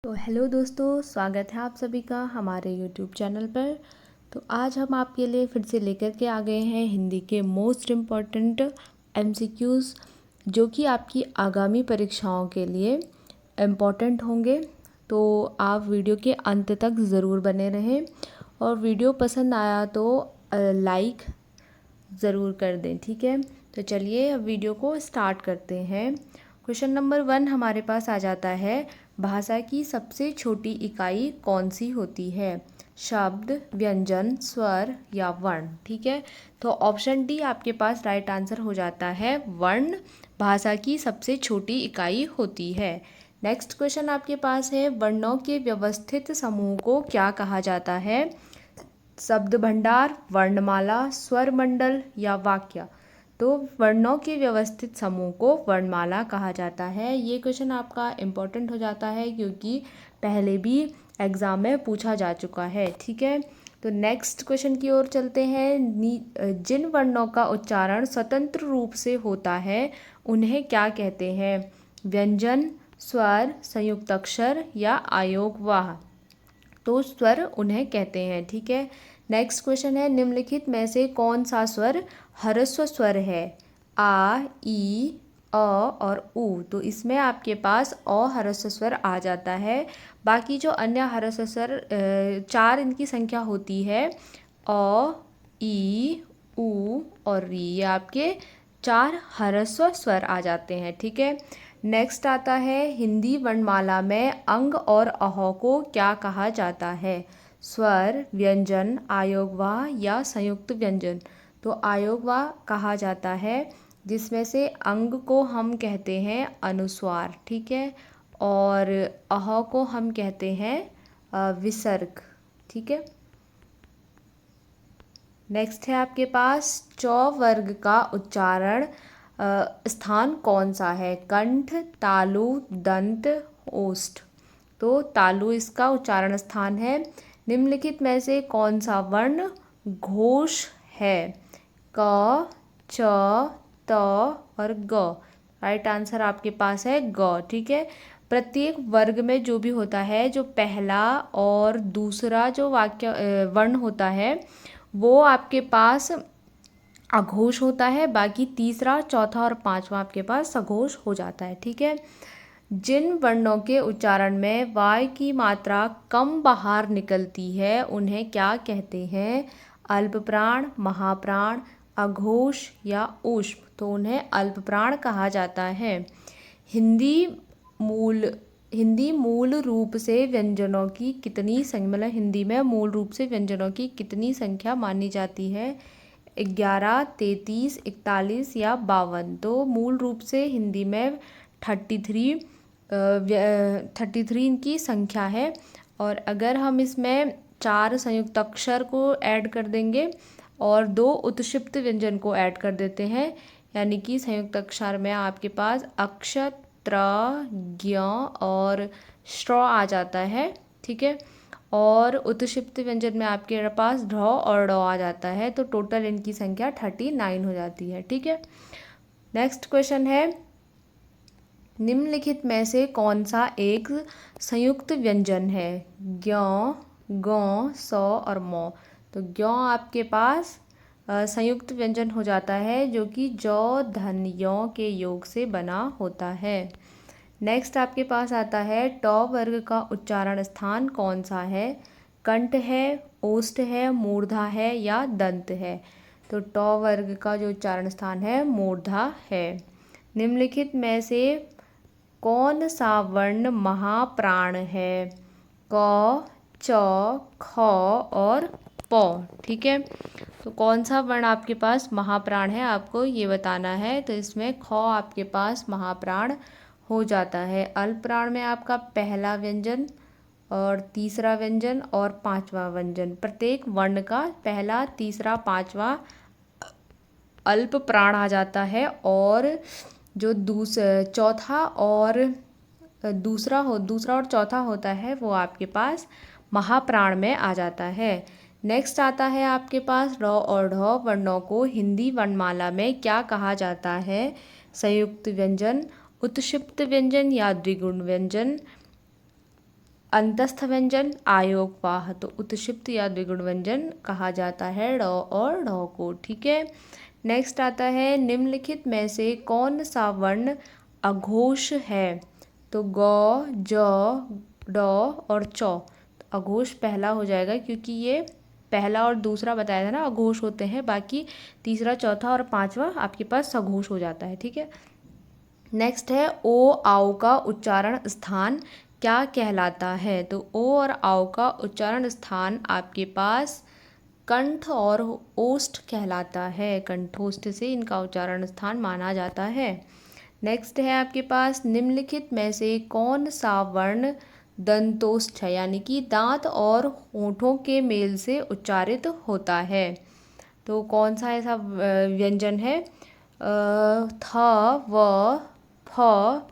तो हेलो दोस्तों, स्वागत है आप सभी का हमारे यूट्यूब चैनल पर। तो आज हम आपके लिए फिर से लेकर के आ गए हैं हिंदी के मोस्ट इम्पॉर्टेंट एमसीक्यूज़, जो कि आपकी आगामी परीक्षाओं के लिए इम्पॉर्टेंट होंगे। तो आप वीडियो के अंत तक ज़रूर बने रहें और वीडियो पसंद आया तो लाइक ज़रूर कर दें, ठीक है। तो चलिए अब वीडियो को स्टार्ट करते हैं। क्वेश्चन नंबर 1 हमारे पास आ जाता है, भाषा की सबसे छोटी इकाई कौन सी होती है? शब्द, व्यंजन, स्वर या वर्ण, ठीक है। तो ऑप्शन डी आपके पास राइट आंसर हो जाता है, वर्ण भाषा की सबसे छोटी इकाई होती है। नेक्स्ट क्वेश्चन आपके पास है, वर्णों के व्यवस्थित समूह को क्या कहा जाता है? शब्द भंडार, वर्णमाला, स्वर मंडल या वाक्य। तो वर्णों के व्यवस्थित समूह को वर्णमाला कहा जाता है। ये क्वेश्चन आपका इम्पोर्टेंट हो जाता है क्योंकि पहले भी एग्ज़ाम में पूछा जा चुका है, ठीक है। तो नेक्स्ट क्वेश्चन की ओर चलते हैं। जिन वर्णों का उच्चारण स्वतंत्र रूप से होता है उन्हें क्या कहते हैं? व्यंजन, स्वर, संयुक्त अक्षर या आयोगवाह। तो स्वर उन्हें कहते हैं, ठीक है। नेक्स्ट क्वेश्चन है, निम्नलिखित में से कौन सा स्वर ह्रस्व स्वर है? आ, ई, अ और उ। तो इसमें आपके पास अ ह्रस्व स्वर आ जाता है। बाकी जो अन्य ह्रस्व स्वर 4 इनकी संख्या होती है, अ, ई, उ और री। ये आपके 4 ह्रस्व स्वर आ जाते हैं, ठीक है। नेक्स्ट आता है, हिंदी वर्णमाला में अंग और अह को क्या कहा जाता है? स्वर, व्यंजन, आयोगवाह या संयुक्त व्यंजन। तो आयोगवाह कहा जाता है, जिसमें से अंग को हम कहते हैं अनुस्वार, ठीक है, और अह को हम कहते हैं विसर्ग, ठीक है। नेक्स्ट है आपके पास, च वर्ग का उच्चारण स्थान कौन सा है? कंठ, तालु, दंत, ओष्ठ। तो तालु इसका उच्चारण स्थान है। निम्नलिखित में से कौन सा वर्ण घोष है? क, च, त और ग। राइट आंसर आपके पास है ग, ठीक है। प्रत्येक वर्ग में जो भी होता है, जो पहला और दूसरा जो वर्ण होता है वो आपके पास अघोष होता है, बाकी तीसरा, चौथा और पांचवा आपके पास सघोष हो जाता है, ठीक है। जिन वर्णों के उच्चारण में वाय की मात्रा कम बाहर निकलती है उन्हें क्या कहते हैं? अल्पप्राण, महाप्राण, अघोष या ऊष्म। तो उन्हें अल्पप्राण कहा जाता है। हिंदी मूल रूप से व्यंजनों की कितनी संख्या, मतलब हिंदी में मूल रूप से व्यंजनों की कितनी संख्या मानी जाती है? 11, 33, 41 या 52। तो मूल रूप से हिंदी में 33 इनकी संख्या है। और अगर हम इसमें 4 संयुक्त अक्षर को ऐड कर देंगे और 2 उत्क्षिप्त व्यंजन को ऐड कर देते हैं, यानी कि संयुक्त अक्षर में आपके पास अक्ष, त्र, ज्ञ और श्र आ जाता है, ठीक है। और उत्क्षिप्त व्यंजन में आपके पास ढ और ड आ जाता है। तो टोटल इनकी संख्या 39 हो जाती है, ठीक है। नेक्स्ट क्वेश्चन है, निम्नलिखित में से कौन सा एक संयुक्त व्यंजन है? ज्ञ, गौ, सौ और मौ। तो ज्ञ आपके पास संयुक्त व्यंजन हो जाता है, जो कि जौ, धन, यौ के योग से बना होता है। नेक्स्ट आपके पास आता है, ट वर्ग का उच्चारण स्थान कौन सा है? कंठ है, ओष्ठ है, मूर्धा है या दंत है। तो ट वर्ग का जो उच्चारण स्थान है मूर्धा है। निम्नलिखित में से कौन सा वर्ण महाप्राण है? क, च, ख और प, ठीक है। तो कौन सा वर्ण आपके पास महाप्राण है, आपको ये बताना है। तो इसमें ख आपके पास महाप्राण हो जाता है। अल्पप्राण में आपका पहला व्यंजन और तीसरा व्यंजन और पांचवा व्यंजन, प्रत्येक वर्ण का पहला, तीसरा, पांचवा अल्प प्राण आ जाता है। और जो चौथा और दूसरा और चौथा होता है वो आपके पास महाप्राण में आ जाता है। नेक्स्ट आता है आपके पास, र और ढ वर्णों को हिंदी वर्णमाला में क्या कहा जाता है? संयुक्त व्यंजन, उत्क्षिप्त व्यंजन या द्विगुण व्यंजन। अंतस्थ व्यंजन आयोगवाह, तो उत्क्षिप्त या द्विगुण व्यंजन कहा जाता है ड और ढ को। ठीक है, नेक्स्ट आता है निम्नलिखित में से कौन सा वर्ण अघोष है? तो ग, ज, ड और च। अघोष पहला हो जाएगा क्योंकि ये पहला और दूसरा बताया था ना अघोष होते हैं, बाकी तीसरा चौथा और पांचवा आपके पास सघोष हो जाता है। ठीक है, नेक्स्ट है ओ आओ का उच्चारण स्थान क्या कहलाता है? तो ओ और आओ का उच्चारण स्थान आपके पास कंठ और ओष्ठ कहलाता है। कंठोष्ठ से इनका उच्चारण स्थान माना जाता है। नेक्स्ट है आपके पास निम्नलिखित में से कौन सा वर्ण दंतोष्ठ है, यानी कि दांत और होठों के मेल से उच्चारित होता है? तो कौन सा ऐसा व्यंजन है? थ, व, फ,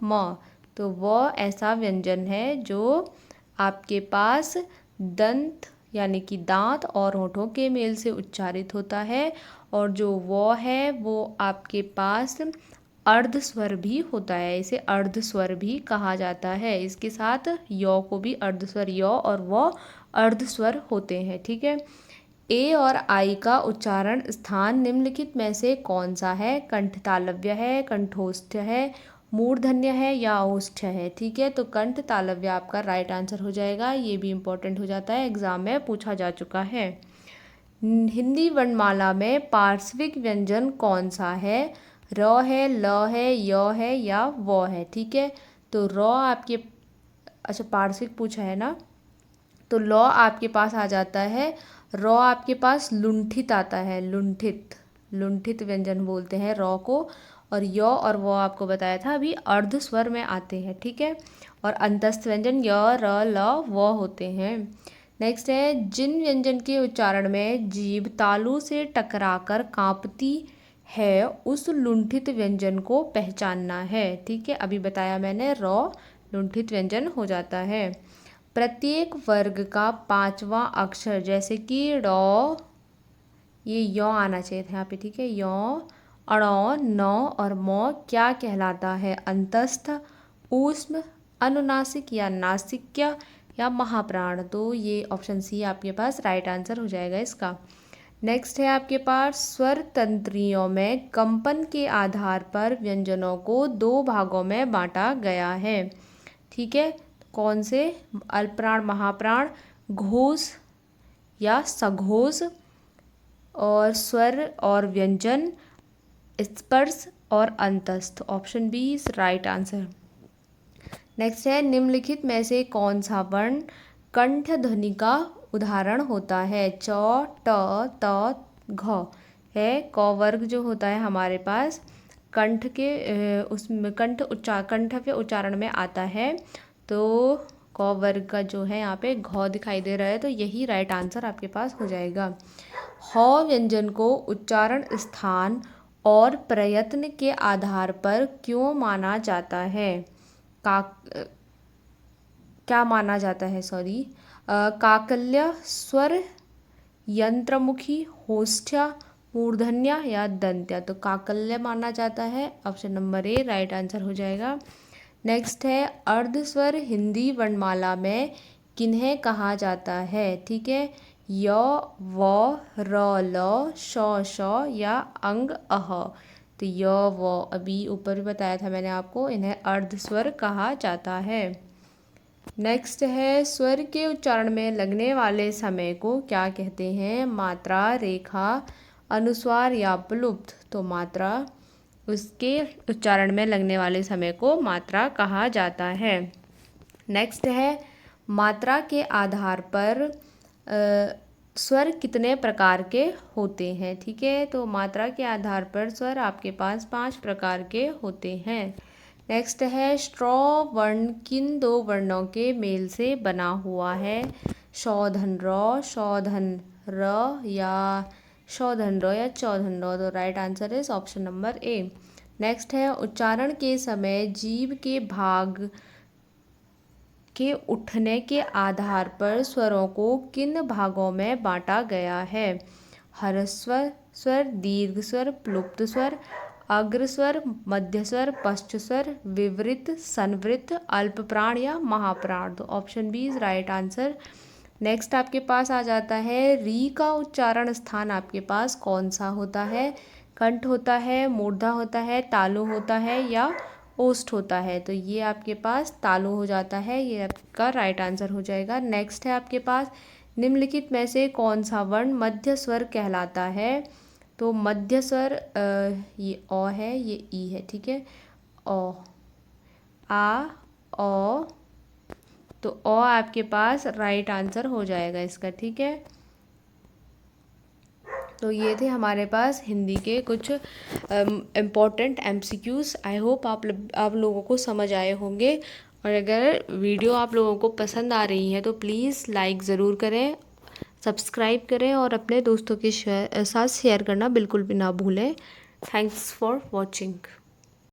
म। तो वह ऐसा व्यंजन है जो आपके पास दंत यानी कि दांत और होठों के मेल से उच्चारित होता है, और जो वो है वो आपके पास अर्ध स्वर भी होता है। इसे अर्ध स्वर भी कहा जाता है। इसके साथ यौ को भी अर्ध स्वर यौ और वो अर्ध स्वर होते हैं। ठीक है, ए और आई का उच्चारण स्थान निम्नलिखित में से कौन सा है? कंठ तालव्य है, कंठोष्ठ है, मूर्धन्य है या ओष्ठ है? ठीक है, तो कंठ तालव्य आपका राइट आंसर हो जाएगा। ये भी इम्पोर्टेंट हो जाता है, एग्जाम में पूछा जा चुका है। हिंदी वर्णमाला में पार्श्विक व्यंजन कौन सा है? र है, ल है, य है या व है? ठीक है, तो र आपके अच्छा पार्श्विक पूछा है ना, तो ल आपके पास आ जाता है। र आपके पास लुंठित आता है, लुंठित, लुंठित व्यंजन बोलते हैं र को। और य और वो आपको बताया था अभी अर्ध स्वर में आते हैं। ठीक है, और अंतस्थ व्यंजन य, र, ल, व होते हैं। नेक्स्ट है जिन व्यंजन के उच्चारण में जीभ तालू से टकराकर कांपती है उस लुंठित व्यंजन को पहचानना है। ठीक है, अभी बताया मैंने र लुंठित व्यंजन हो जाता है। प्रत्येक वर्ग का पांचवा अक्षर जैसे कि ड, ये यौ आना चाहिए था यहाँ पे। ठीक है, यौ, अण, न और म क्या कहलाता है? अंतस्थ, ऊष्म, अनुनासिक या नासिक्य या महाप्राण? तो ये ऑप्शन सी आपके पास राइट आंसर हो जाएगा इसका। नेक्स्ट है आपके पास स्वर तंत्रियों में कंपन के आधार पर व्यंजनों को दो भागों में बांटा गया है। ठीक है, कौन से? अल्पप्राण, महाप्राण, घोष या सघोष, और स्वर और व्यंजन, स्पर्श और अंतस्थ। Option B is right answer. Next है निम्नलिखित में से कौन सा वर्ण कंठ ध्वनि का उदाहरण होता है? च, ट, त, घ है। क वर्ग जो होता है हमारे पास कंठ के उसमें कंठ के उच्चारण में आता है। तो क वर्ग का जो है यहाँ पे घ दिखाई दे रहा है, तो यही राइट आंसर आपके पास हो जाएगा। ह व्यंजन को उच्चारण स्थान और प्रयत्न के आधार पर क्यों माना जाता है? क्या माना जाता है, सॉरी, काकल्य, स्वर, यंत्रमुखी, होष्ठ्य, मूर्धन्य या दंत्य? तो काकल्य माना जाता है। Option number A right answer हो जाएगा। नेक्स्ट है अर्धस्वर हिंदी वर्णमाला में किन्हें कहा जाता है? ठीक है, य, व, र, ल, श, श या अंग, अह? तो य, व अभी ऊपर भी बताया था मैंने आपको, इन्हें अर्धस्वर कहा जाता है। नेक्स्ट है स्वर के उच्चारण में लगने वाले समय को क्या कहते हैं? मात्रा, रेखा, अनुस्वार या प्लुप्त? तो मात्रा, उसके उच्चारण में लगने वाले समय को मात्रा कहा जाता है। नेक्स्ट है मात्रा के आधार पर स्वर कितने प्रकार के होते हैं? ठीक है, तो मात्रा के आधार पर स्वर आपके पास 5 प्रकार के होते हैं। नेक्स्ट है स्ट्रॉ वर्ण किन दो वर्णों के मेल से बना हुआ है? शोधन र, शोधन र या शोधन र या चौधन र? तो right answer is option number A. Next है उच्चारण के समय जीभ के भाग के उठने के आधार पर स्वरों को किन भागों में बांटा गया है? ह्रस्व स्वर, दीर्घ स्वर, प्लुप्त स्वर, अग्रस्वर, मध्यस्वर, पश्चस्वर, विवृत, संवृत, अल्प प्राण या महाप्राण। तो option B is right answer. Next आपके पास आ जाता है री का उच्चारण स्थान आपके पास कौन सा होता है? कंठ होता है, मूर्धा होता है, तालु होता है या ओष्ठ होता है? तो ये आपके पास तालु हो जाता है, ये आपका राइट आंसर हो जाएगा। नेक्स्ट है आपके पास निम्नलिखित में से कौन सा वर्ण मध्य स्वर कहलाता है? तो मध्य स्वर ये अ है, ये ई है, ठीक है। ओ, आ, ओ, तो ओ आपके पास राइट आंसर हो जाएगा इसका, ठीक है। तो ये थे हमारे पास हिंदी के कुछ इम्पोर्टेंट एमसीक्यूज़। आई होप आप लोगों को समझ आए होंगे, और अगर वीडियो आप लोगों को पसंद आ रही है तो प्लीज़ लाइक ज़रूर करें, सब्सक्राइब करें और अपने दोस्तों के साथ शेयर करना बिल्कुल भी ना भूलें। Thanks for watching.